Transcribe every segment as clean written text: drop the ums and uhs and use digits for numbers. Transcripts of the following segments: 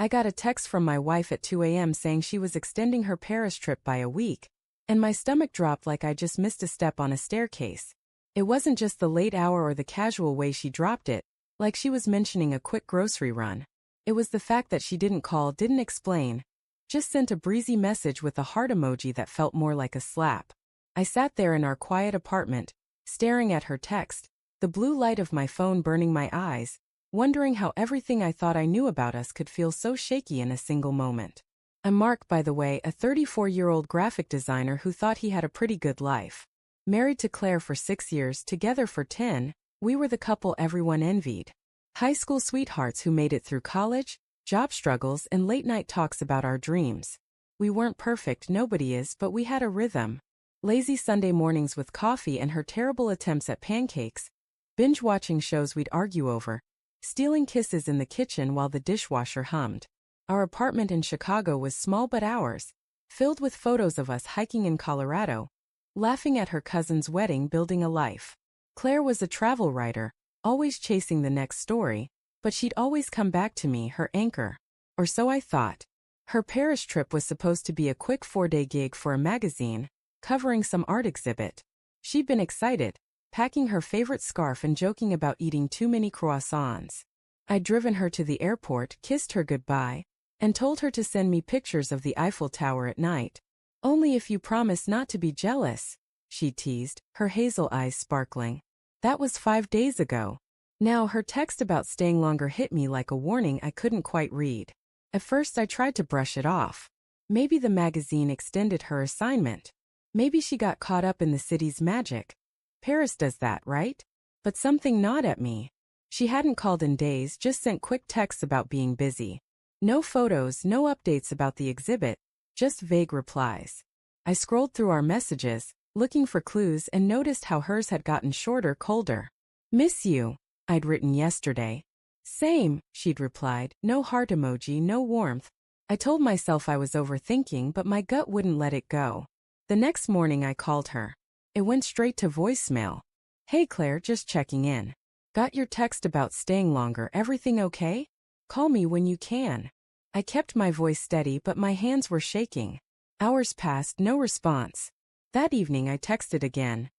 I got a text from my wife at 2 a.m. saying she was extending her Paris trip by a week, and my stomach dropped like I just missed a step on a staircase. It wasn't just the late hour or the casual way she dropped it, like she was mentioning a quick grocery run. It was the fact that she didn't call, didn't explain, just sent a breezy message with a heart emoji that felt more like a slap. I sat there in our quiet apartment, staring at her text, the blue light of my phone burning my eyes, wondering how everything I thought I knew about us could feel so shaky in a single moment. I'm Mark, by the way, a 34-year-old graphic designer who thought he had a pretty good life. Married to Claire for 6 years, together for 10, we were the couple everyone envied. High school sweethearts who made it through college, job struggles, and late-night talks about our dreams. We weren't perfect, nobody is, but we had a rhythm. Lazy Sunday mornings with coffee and her terrible attempts at pancakes, binge-watching shows we'd argue over, stealing kisses in the kitchen while the dishwasher hummed. Our apartment in Chicago was small but ours, filled with photos of us hiking in Colorado, laughing at her cousin's wedding, building a life. Claire was a travel writer, always chasing the next story, but she'd always come back to me, her anchor. Or so I thought. Her Paris trip was supposed to be a quick 4-day gig for a magazine, covering some art exhibit. She'd been excited, packing her favorite scarf and joking about eating too many croissants. I'd driven her to the airport, kissed her goodbye, and told her to send me pictures of the Eiffel Tower at night. Only if you promise not to be jealous, she teased, her hazel eyes sparkling. That was 5 days ago. Now her text about staying longer hit me like a warning I couldn't quite read. At first I tried to brush it off. Maybe the magazine extended her assignment. Maybe she got caught up in the city's magic. Paris does that, right? But something gnawed at me. She hadn't called in days, just sent quick texts about being busy. No photos, no updates about the exhibit, just vague replies. I scrolled through our messages, looking for clues, and noticed how hers had gotten shorter, colder. Miss you, I'd written yesterday. Same, she'd replied, no heart emoji, no warmth. I told myself I was overthinking, but my gut wouldn't let it go. The next morning I called her. It went straight to voicemail. Hey Claire, just checking in. Got your text about staying longer, everything okay? Call me when you can. I kept my voice steady, but my hands were shaking. Hours passed, no response. That evening I texted again.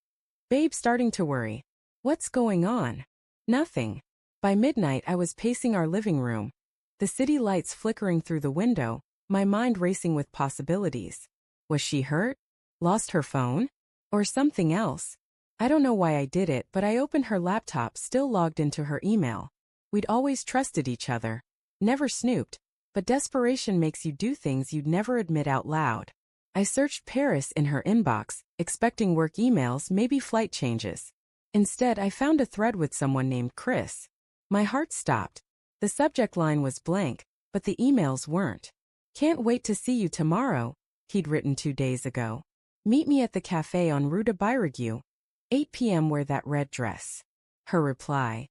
Babe, starting to worry. What's going on? Nothing. By midnight I was pacing our living room, the city lights flickering through the window, my mind racing with possibilities. Was she hurt? Lost her phone? Or something else? I don't know why I did it, but I opened her laptop, still logged into her email. We'd always trusted each other. Never snooped, but desperation makes you do things you'd never admit out loud. I searched Paris in her inbox, expecting work emails, maybe flight changes. Instead, I found a thread with someone named Chris. My heart stopped. The subject line was blank, but the emails weren't. Can't wait to see you tomorrow, he'd written 2 days ago. Meet me at the cafe on Rue de Birague. 8 p.m. Wear that red dress. Her reply.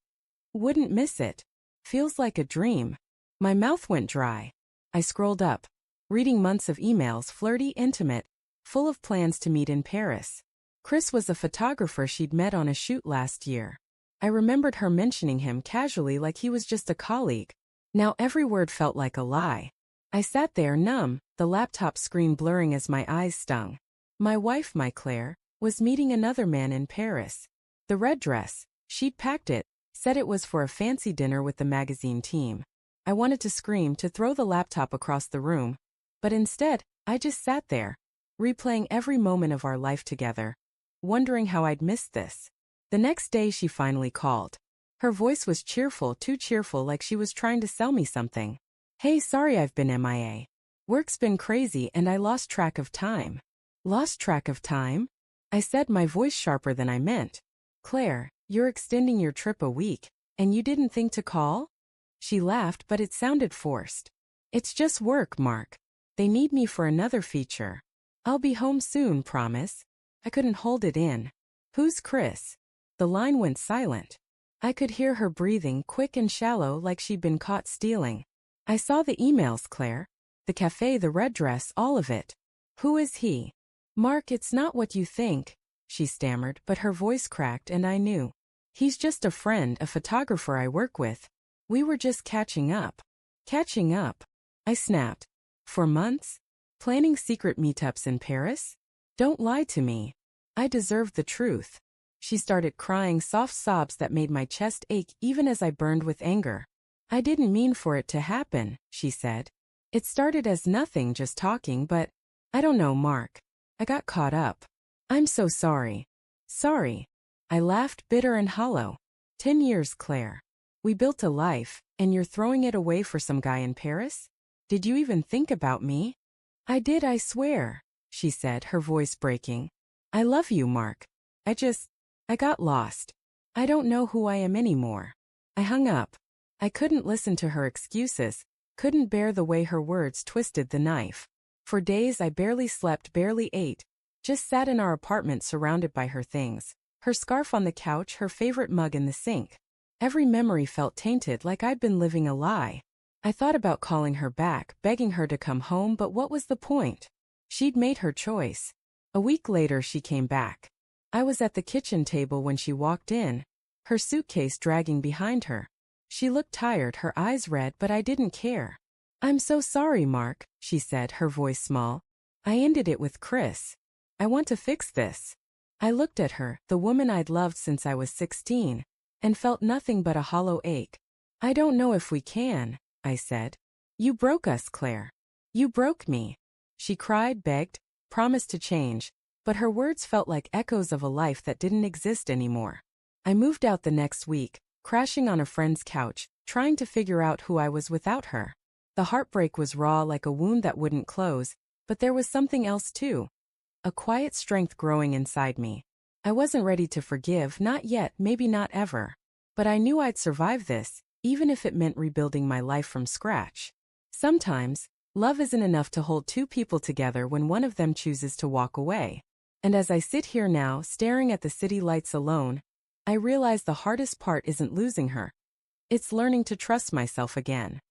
Wouldn't miss it. Feels like a dream. My mouth went dry. I scrolled up, reading months of emails, flirty, intimate, full of plans to meet in Paris. Chris was a photographer she'd met on a shoot last year. I remembered her mentioning him casually like he was just a colleague. Now every word felt like a lie. I sat there numb, the laptop screen blurring as my eyes stung. My wife, my Claire, was meeting another man in Paris. The red dress, she'd packed it, said it was for a fancy dinner with the magazine team. I wanted to scream, to throw the laptop across the room, but instead, I just sat there, replaying every moment of our life together, wondering how I'd missed this. The next day she finally called. Her voice was cheerful, too cheerful, like she was trying to sell me something. Hey, sorry I've been MIA. Work's been crazy and I lost track of time. Lost track of time? I said, my voice sharper than I meant. Claire, you're extending your trip a week, and you didn't think to call? She laughed, but it sounded forced. It's just work, Mark. They need me for another feature. I'll be home soon, promise. I couldn't hold it in. Who's Chris? The line went silent. I could hear her breathing, quick and shallow, like she'd been caught stealing. I saw the emails, Claire. The cafe, the red dress, all of it. Who is he? Mark, it's not what you think, she stammered, but her voice cracked and I knew. He's just a friend, a photographer I work with. We were just catching up. Catching up? I snapped. For months? Planning secret meetups in Paris? Don't lie to me. I deserved the truth. She started crying soft sobs that made my chest ache even as I burned with anger. I didn't mean for it to happen, she said. It started as nothing, just talking, but I don't know, Mark. I got caught up. I'm so sorry. Sorry. I laughed, bitter and hollow. 10 years, Claire. We built a life, and you're throwing it away for some guy in Paris? Did you even think about me? I did, I swear, she said, her voice breaking. I love you, Mark. I got lost. I don't know who I am anymore. I hung up. I couldn't listen to her excuses, couldn't bear the way her words twisted the knife. For days I barely slept, barely ate, just sat in our apartment surrounded by her things. Her scarf on the couch, her favorite mug in the sink. Every memory felt tainted, like I'd been living a lie. I thought about calling her back, begging her to come home, but what was the point? She'd made her choice. A week later she came back. I was at the kitchen table when she walked in, her suitcase dragging behind her. She looked tired, her eyes red, but I didn't care. I'm so sorry, Mark, she said, her voice small. I ended it with Chris. I want to fix this. I looked at her, the woman I'd loved since I was 16, and felt nothing but a hollow ache. I don't know if we can, I said. You broke us, Claire. You broke me. She cried, begged, promised to change, but her words felt like echoes of a life that didn't exist anymore. I moved out the next week, crashing on a friend's couch, trying to figure out who I was without her. The heartbreak was raw, like a wound that wouldn't close, but there was something else too. A quiet strength growing inside me. I wasn't ready to forgive, not yet, maybe not ever. But I knew I'd survive this, even if it meant rebuilding my life from scratch. Sometimes, love isn't enough to hold two people together when one of them chooses to walk away. And as I sit here now, staring at the city lights alone, I realize the hardest part isn't losing her. It's learning to trust myself again.